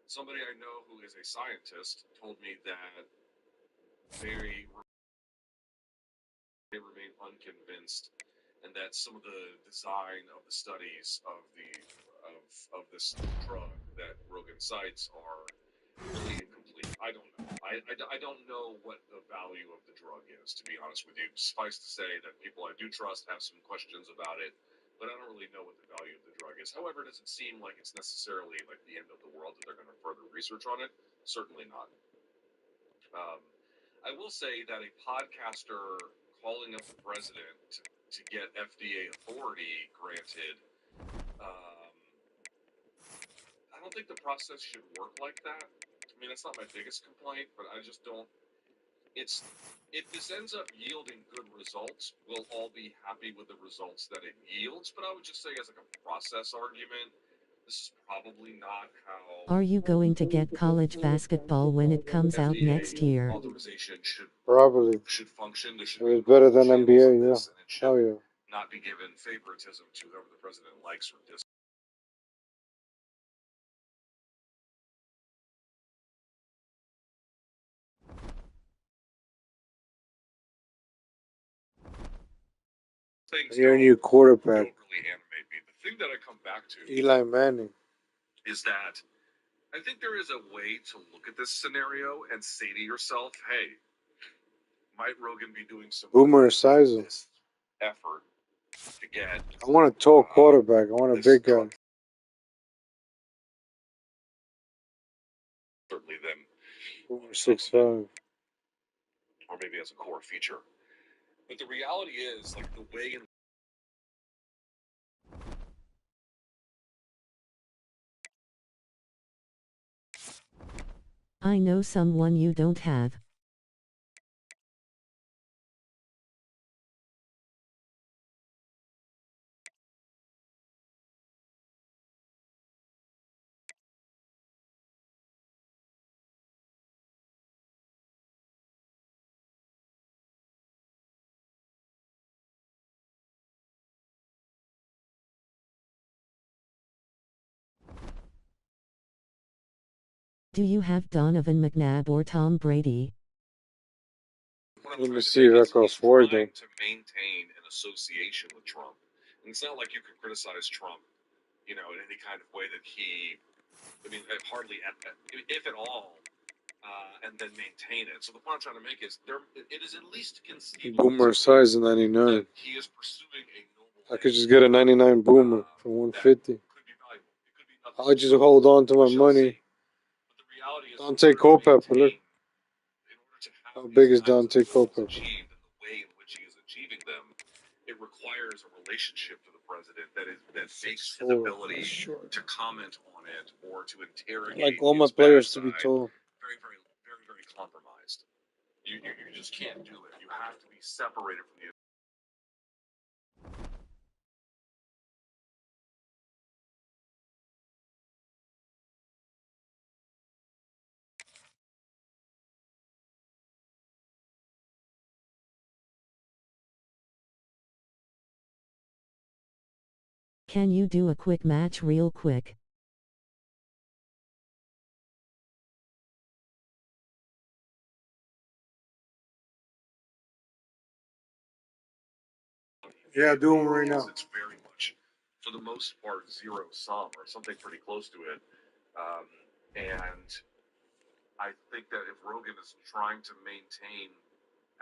Somebody I know who is a scientist told me that they remain unconvinced, and that some of the design of the studies of this drug that Rogan cites are really incomplete. I don't know. I don't know what the value of the drug is, to be honest with you. Suffice to say that people I do trust have some questions about it, but I don't really know what the value of the drug is. However, it doesn't seem like it's necessarily like the end of the world that they're going to further research on it. Certainly not. I will say that a podcaster calling up the president to get FDA authority granted, I don't think the process should work like that. I mean, that's not my biggest complaint, but I just don't. If this ends up yielding good results, we'll all be happy with the results that it yields. But I would just say, as like a process argument, this is probably not how. Are you going to get college basketball when it comes out next year? Authorization should function. There should It was better than NBA, yeah. Oh yeah. Not be given favoritism to whoever the president likes or dislikes. Your new quarterback. Don't really animate me. The thing that I come back to, Eli Manning, is that I think there is a way to look at this scenario and say to yourself, hey, might Rogan be doing some Boomer Esiason. effort to get. I want a tall quarterback. I want a big guy. Certainly them. Boomer 6'5". Or maybe as a core feature. But the reality is, like, the way in. I know someone you don't have. Do you have Donovan McNabb or Tom Brady? Let me see if that goes forward then. To maintain an association with Trump. And it's not like you can criticize Trump, you know, in any kind of way that he, I mean, hardly, if at all, and then maintain it. So the point I'm trying to make is it is at least conceivable. Boomer size 99. He is pursuing a noble. I could just get a 99 Boomer for 150. I'll just hold on to my money. But the reality is, Dante Culpepper, look. How big is Dante Culpepper? Achieved and the way in which he is achieving them, it requires a relationship to the president that makes his ability to comment on it or to interrogate. I like all my players to be tall. Very, very, very, very compromised. You just can't do it. You have to be separated from the. Can you do a quick match real quick? Yeah, do them right now. It's very much, for the most part, zero sum or something pretty close to it. And I think that if Rogan is trying to maintain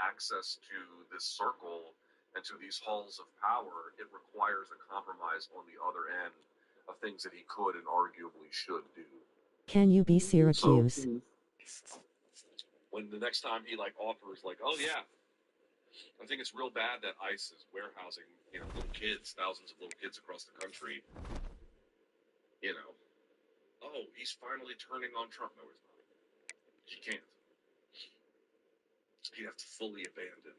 access to this circle and to these halls of power, it requires a compromise on the other end of things that he could and arguably should do. Can you be Syracuse? So, when the next time he offers oh yeah, I think it's real bad that ICE is warehousing little kids, thousands of little kids across the country. Oh, he's finally turning on Trump. No, he's not. He can't. He'd have to fully abandon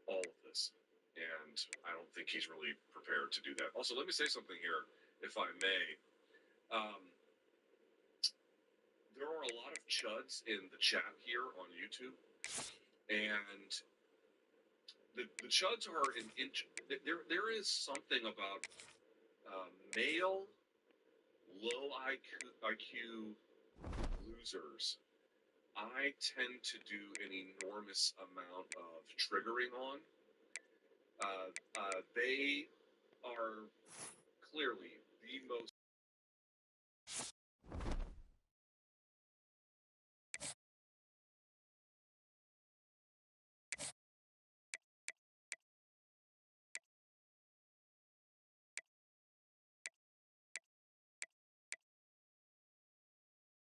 all of this. And I don't think he's really prepared to do that. Also, let me say something here, if I may. There are a lot of chuds in the chat here on YouTube. And the chuds are there is something about male low IQ losers, I tend to do an enormous amount of triggering on. They are clearly the most.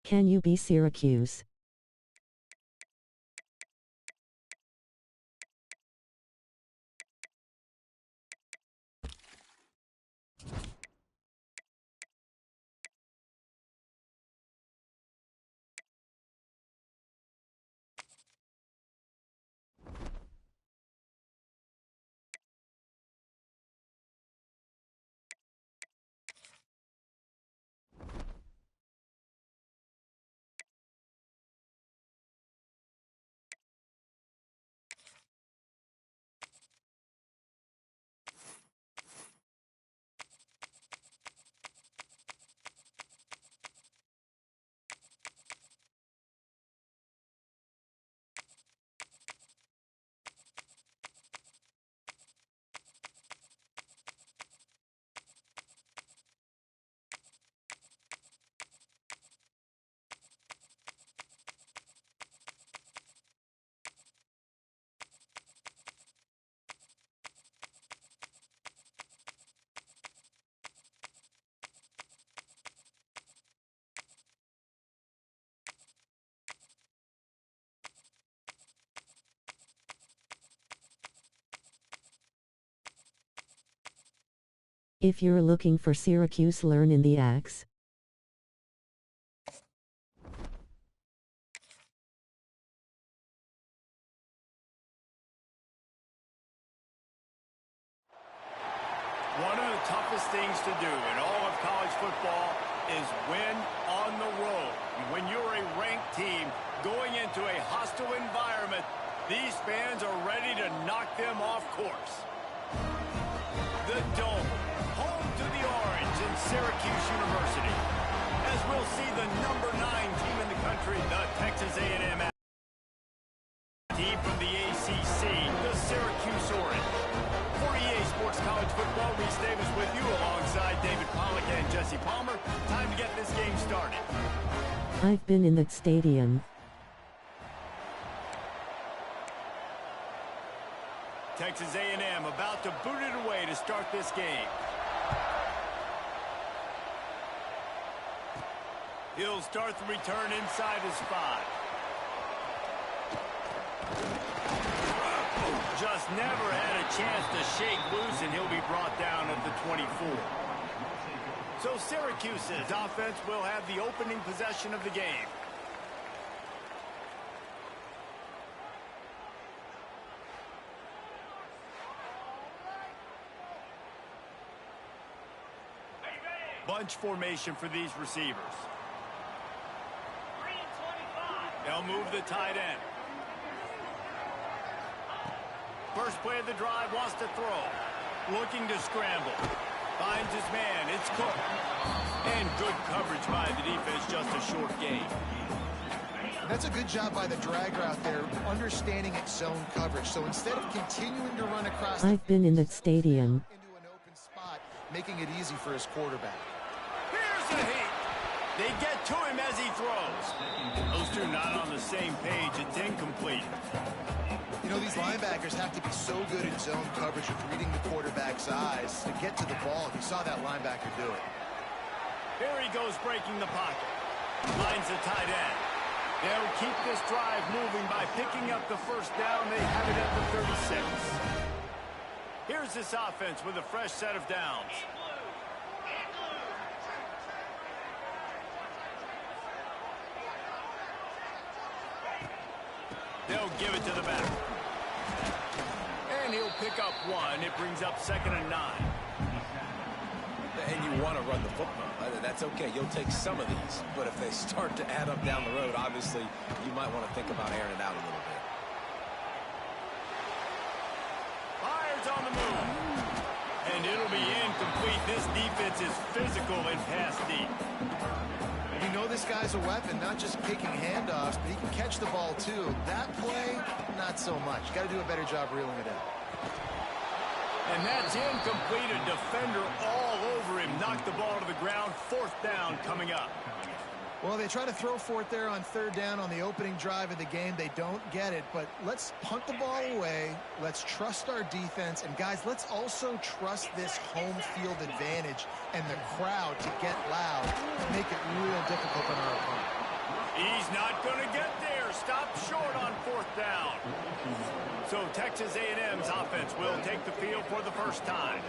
Can you be Syracuse? If you're looking for Syracuse, learn in the Axe. One of the toughest things to do in all of college football is win on the road. When you're a ranked team going into a hostile environment, these fans are ready to knock them off course. The Dome, home to the Orange in Syracuse University. As we'll see the number 9 team in the country, the Texas A&M team from the ACC, the Syracuse Orange. For EA Sports College Football, Reese Davis with you alongside David Pollack and Jesse Palmer. Time to get this game started. I've been in that stadium. Texas A&M about to boot it away to start this game. He'll start the return inside his 5. Just never had a chance to shake loose, and he'll be brought down at the 24. So Syracuse's offense will have the opening possession of the game. Bunch formation for these receivers. They'll move the tight end. First play of the drive, wants to throw. Looking to scramble. Finds his man, it's Cook. And good coverage by the defense, just a short gain. That's a good job by the dragger out there, understanding its zone coverage. So instead of continuing to run across I've been in that stadium. into an open spot, making it easy for his quarterback. Here's a hit. They get to him as he throws. Those two not on the same page. It's incomplete. You know, these linebackers have to be so good in zone coverage with reading the quarterback's eyes to get to the ball. You saw that linebacker do it. Here he goes breaking the pocket. Finds the tight end. They'll keep this drive moving by picking up the first down. They have it at the 36. Here's this offense with a fresh set of downs. They'll give it to the back. And he'll pick up 1. It brings up 2nd and 9. And you want to run the football. That's okay. You'll take some of these. But if they start to add up down the road, obviously, you might want to think about airing it out a little bit. Fires on the move. And it'll be complete. This defense is physical and pass deep. You know this guy's a weapon, not just kicking handoffs, but he can catch the ball too. That play, not so much. Got to do a better job reeling it out. And that's incomplete. A defender all over him. Knocked the ball to the ground. 4th down coming up. Well, they try to throw for it there on 3rd down on the opening drive of the game. They don't get it, but let's punt the ball away. Let's trust our defense. And, guys, let's also trust this home field advantage and the crowd to get loud and make it real difficult on our opponent. He's not going to get there. Stop short on 4th down. So Texas A&M's offense will take the field for the first time.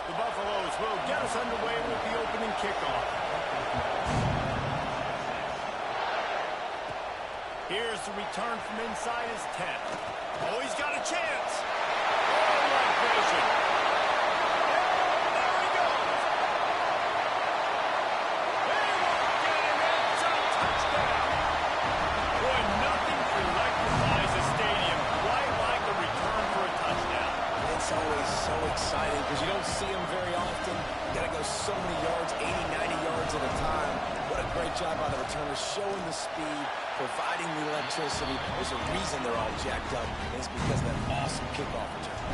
The Buffaloes will get us underway with the opening kickoff. Here's the return from inside his 10. Oh, he's got a chance. Oh, what vision. There he goes. They won't get him. It's a touchdown. Boy, nothing electrifies a stadium quite like a return for a touchdown. It's always so exciting because you don't see them very often. You got to go so many yards, 80, 90 yards at a time. What a great job by the returners, showing the speed, providing the electricity. There's a reason they're all jacked up, and it's because of that awesome kickoff return.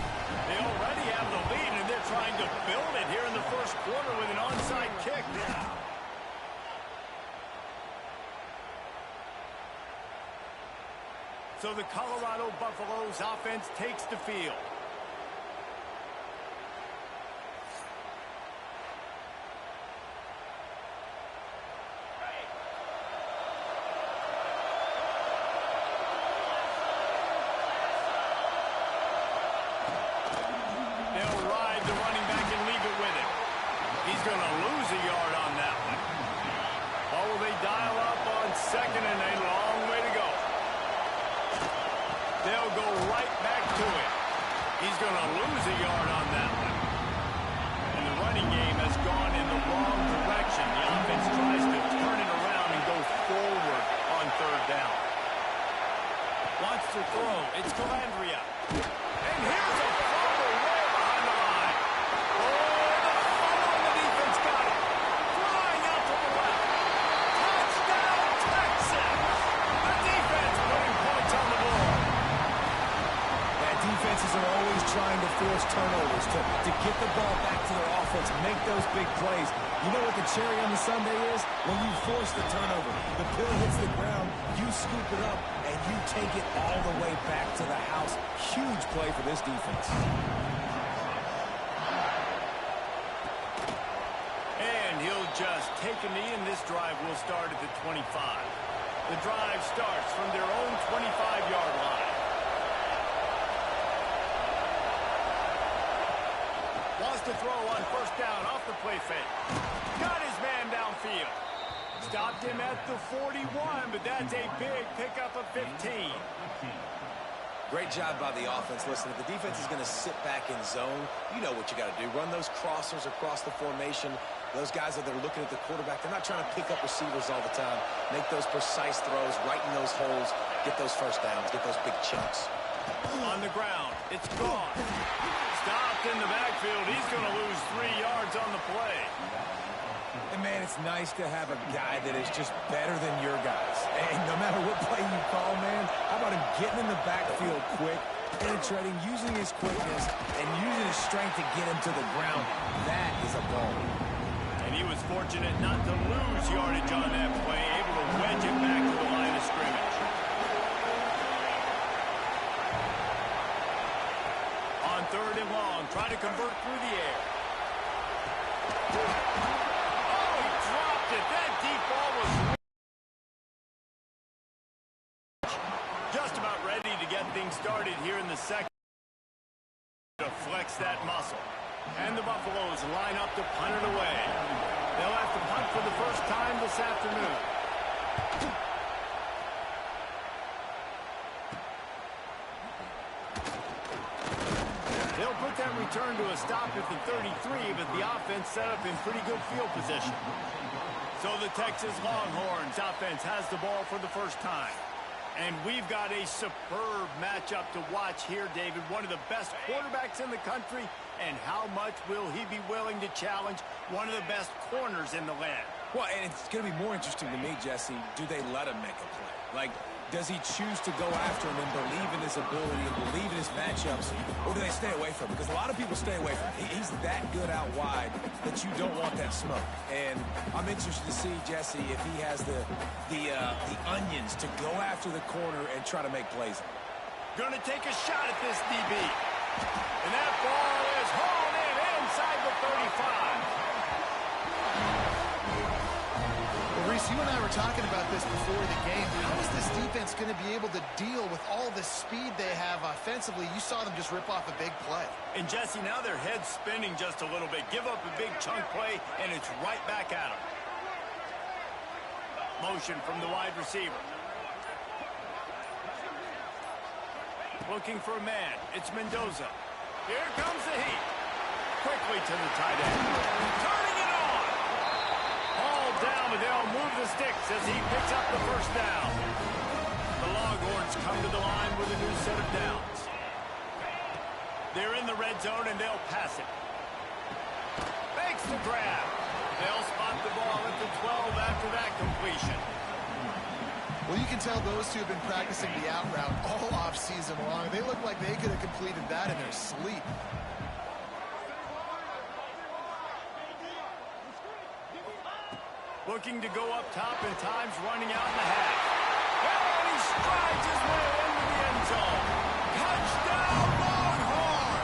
They already have the lead, and they're trying to build it here in the first quarter with an onside kick. So the Colorado Buffaloes offense takes the field. Going to lose a yard on that one. Or will they dial up on 2nd and a long way to go? They'll go right back to it. He's going to lose a yard on that one. And the running game has gone in the wrong direction. The offense tries to turn it around and go forward on 3rd down. Wants to throw. It's Calandria. And here's a fumble way behind the line. Oh! Defenses are always trying to force turnovers to get the ball back to their offense, make those big plays. You know what the cherry on the sundae is? When you force the turnover, the pill hits the ground, you scoop it up, and you take it all the way back to the house. Huge play for this defense. And he'll just take a knee, and this drive will start at the 25. The drive starts from their own 25-yard line. Wants to throw on 1st down off the play fake. Got his man downfield. Stopped him at the 41, but that's a big pickup of 15. Great job by the offense. Listen, if the defense is going to sit back in zone, you know what you got to do. Run those crossers across the formation. Those guys that are looking at the quarterback, they're not trying to pick up receivers all the time. Make those precise throws, right in those holes, get those first downs, get those big chunks. On the ground, it's gone. Stopped in the backfield. He's going to lose 3 yards on the play. And, man, it's nice to have a guy that is just better than your guys. And no matter what play you call, man, how about him getting in the backfield quick, penetrating, using his quickness, and using his strength to get him to the ground. That is a ball. And he was fortunate not to lose yardage on that play, able to wedge it back to the line of scrimmage. On 3rd and long, try to convert through the air. Oh, he dropped it. That deep ball was just about ready to get things started here in the second. To flex that muscle. And the Buffaloes line up to punt it away. They'll have to punt for the first time this afternoon. They'll put that return to a stop at the 33, but the offense set up in pretty good field position. So the Texas Longhorns offense has the ball for the first time. And we've got a superb matchup to watch here, David. One of the best quarterbacks in the country. And how much will he be willing to challenge one of the best corners in the land? Well, and it's going to be more interesting to me, Jesse, do they let him make a play? Like, does he choose to go after him and believe in his ability and believe in his matchups, or do they stay away from him? Because a lot of people stay away from him. He's that good out wide that you don't want that smoke. And I'm interested to see, Jesse, if he has the onions to go after the corner and try to make plays. Going to take a shot at this DB. And that ball is hauled in inside the 35. Well, Reese, you and I were talking about this before the game. How is this defense going to be able to deal with all the speed they have offensively? You saw them just rip off a big play. And, Jesse, now their head's spinning just a little bit. Give up a big chunk play, and it's right back at them. Motion from the wide receiver. Looking for a man. It's Mendoza. Here comes the heat. Quickly to the tight end. Turning it on. All down, but they'll move the sticks as he picks up the first down. The Longhorns come to the line with a new set of downs. They're in the red zone, and they'll pass it. Makes the grab. They'll spot the ball at the 12 after that completion. Well, you can tell those two have been practicing the out route all off-season long. They look like they could have completed that in their sleep. Looking to go up top, and time's running out in the half. And he strides his way into the end zone. Touchdown, Longhorn!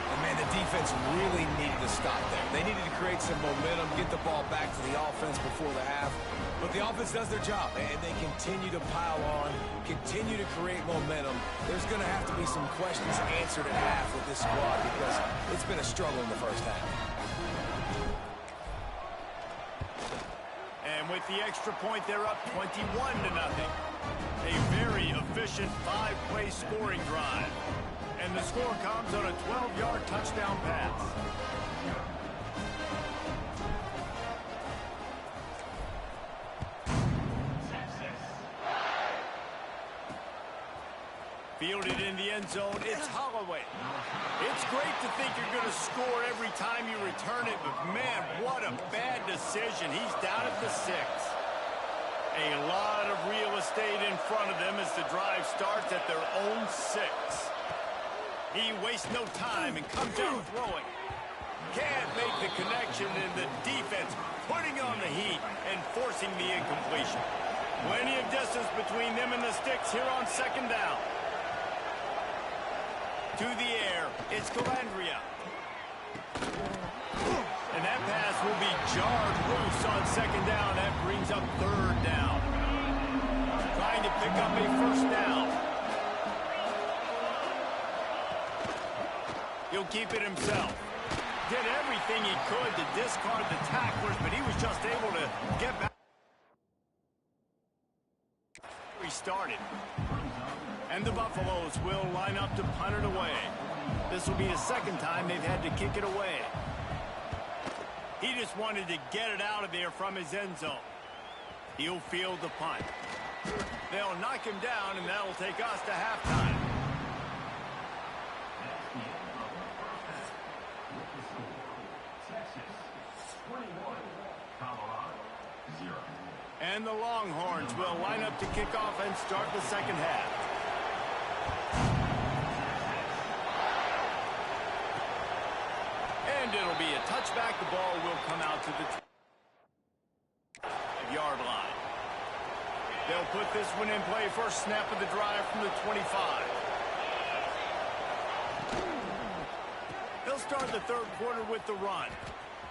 And, man, the defense really needed to stop there. They needed to create some momentum, get the ball back to the offense before the half. But the offense does their job, and they continue to pile on, continue to create momentum. There's going to have to be some questions answered at half with this squad because it's been a struggle in the first half. And with the extra point, they're up 21-0. A very efficient 5-play scoring drive. And the score comes on a 12-yard touchdown pass. Fielded in the end zone, it's Holloway. It's great to think you're going to score every time you return it, but man, what a bad decision. He's down at the 6. A lot of real estate in front of them as the drive starts at their own 6. He wastes no time and comes out throwing. Can't make the connection, and the defense putting on the heat and forcing the incompletion. Plenty of distance between them and the sticks here on second down. To the air, it's Calandria. And that pass will be jarred loose on second down. That brings up third down. Trying to pick up a first down. He'll keep it himself. Did everything he could to discard the tacklers, but he was just able to get back. He started. And the Buffaloes will line up to punt it away. This will be the second time they've had to kick it away. He just wanted to get it out of there from his end zone. He'll field the punt. They'll knock him down, and that'll take us to halftime. And the Longhorns will line up to kick off and start the second half. And it'll be a touchback. The ball will come out to the 5-yard line. They'll put this one in play. First snap of the drive from the 25. They'll start the third quarter with the run.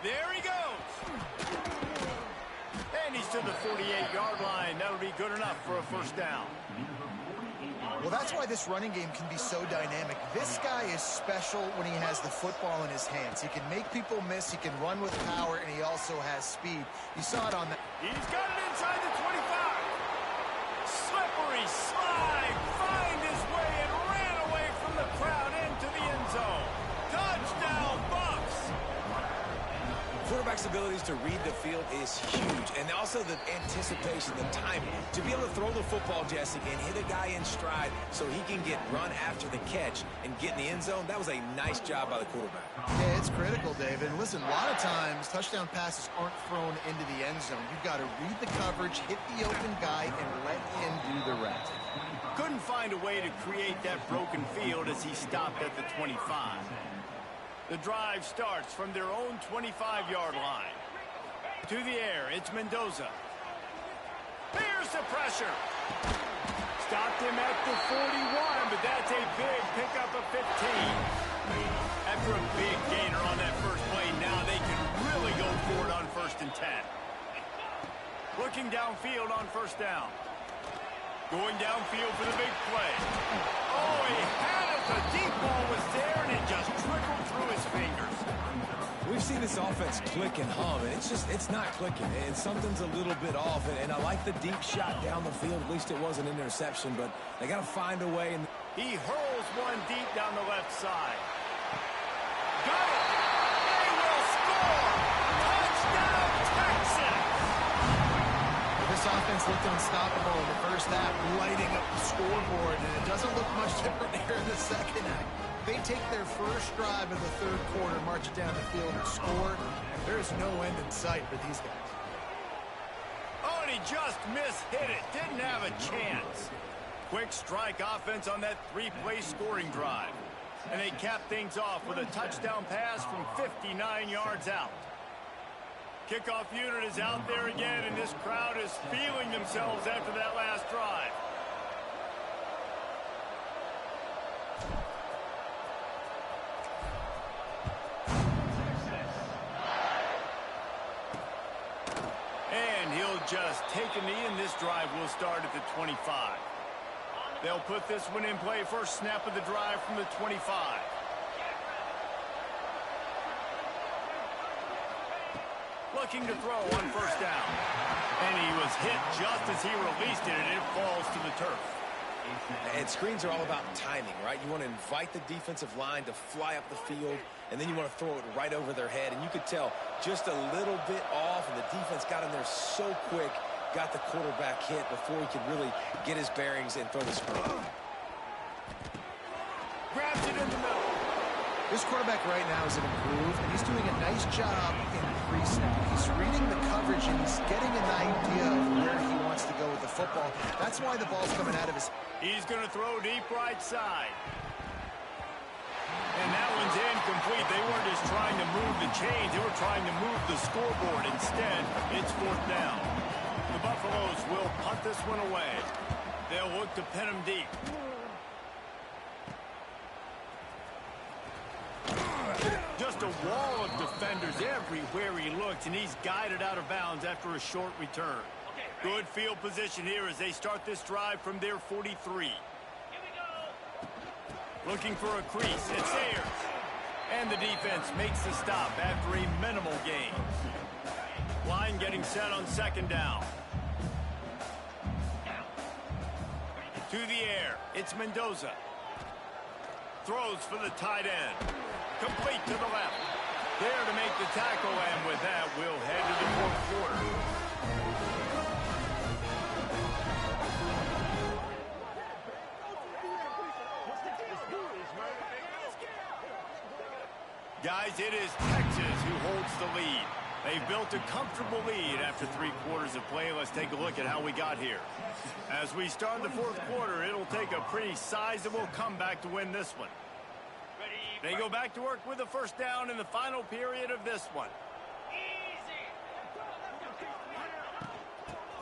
There he goes. And he's to the 48-yard line. That'll be good enough for a first down. Well, that's why this running game can be so dynamic. This guy is special when he has the football in his hands. He can make people miss, he can run with power, and he also has speed. You saw it on that. He's got it inside the 25. Slippery slide, find his way and ran away from the crowd into the end zone. Touchdown, Bucks! Quarterback's abilities to read the field is huge, and also the anticipation, the timing. To be able to throw the football, Jesse, and hit a guy in stride so he can get run after the catch and get in the end zone, that was a nice job by the quarterback. Yeah, it's critical, David. And listen, a lot of times, touchdown passes aren't thrown into the end zone. You've got to read the coverage, hit the open guy, and let him do the rest. Couldn't find a way to create that broken field as he stopped at the 25. The drive starts from their own 25-yard line. To the air, it's Mendoza. Here's the pressure. Stopped him at the 41, but that's a big pickup of 15. After a big gainer on that first play, now they can really go for it on 1st and 10. Looking downfield on first down. Going downfield for the big play. Oh, he had it. The deep ball was there, and it just trickled through his fingers. We've seen this offense click and hum, and it's not clicking, and something's a little bit off. And I like the deep shot down the field. At least it wasn't an interception, but they got to find a way. And he hurls one deep down the left side. Got it. They will score. Touchdown, Texas. This offense looked unstoppable in the first half, lighting up the scoreboard, and it doesn't look much different here in the second half. They take their first drive of the third quarter, march it down the field, and score. There's no end in sight for these guys. Oh, and he just mishit it. Didn't have a chance. Quick strike offense on that 3-play scoring drive. And they cap things off with a touchdown pass from 59 yards out. Kickoff unit is out there again, and this crowd is feeling themselves after that last drive. And he'll just take a knee, and this drive will start at the 25. They'll put this one in play. First snap of the drive from the 25. Looking to throw on first down. And he was hit just as he released it, and it falls to the turf. And screens are all about timing, right? You want to invite the defensive line to fly up the field, and then you want to throw it right over their head. And you could tell just a little bit off, and the defense got in there so quick, got the quarterback hit before he could really get his bearings and throw the screen. Grabs it in the middle. This quarterback right now is in a groove, and he's doing a nice job in pre-snap. He's reading the coverage, and he's getting an idea of where he wants to go with the football. That's why the ball's coming out of his... He's going to throw deep right side. And that one's incomplete. They weren't just trying to move the chains. They were trying to move the scoreboard. Instead, it's 4th down. The Buffaloes will punt this one away. They'll look to pin him deep. Just a wall of defenders everywhere he looks, and he's guided out of bounds after a short return. Good field position here as they start this drive from their 43. Looking for a crease. It's Ayers. And the defense makes the stop after a minimal gain. Line getting set on second down. To the air, it's Mendoza. Throws for the tight end. Complete to the left. There to make the tackle, and with that, we'll head to the fourth quarter. Guys, it is Texas who holds the lead. They've built a comfortable lead after 3 quarters of play. Let's take a look at how we got here. As we start the fourth quarter, it'll take a pretty sizable comeback to win this one. They go back to work with a first down in the final period of this one.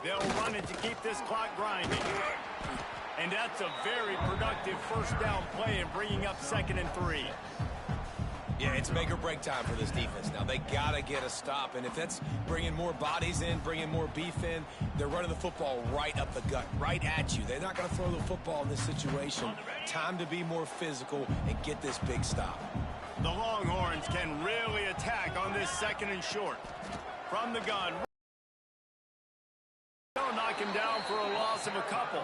They'll run it to keep this clock grinding. And that's a very productive first down play in bringing up 2nd and 3. Yeah, it's make or break time for this defense now. They got to get a stop, and if that's bringing more bodies in, bringing more beef in, they're running the football right up the gut, right at you. They're not going to throw the football in this situation. Time to be more physical and get this big stop. The Longhorns can really attack on this 2nd and short. From the gun. They'll knock him down for a loss of a couple.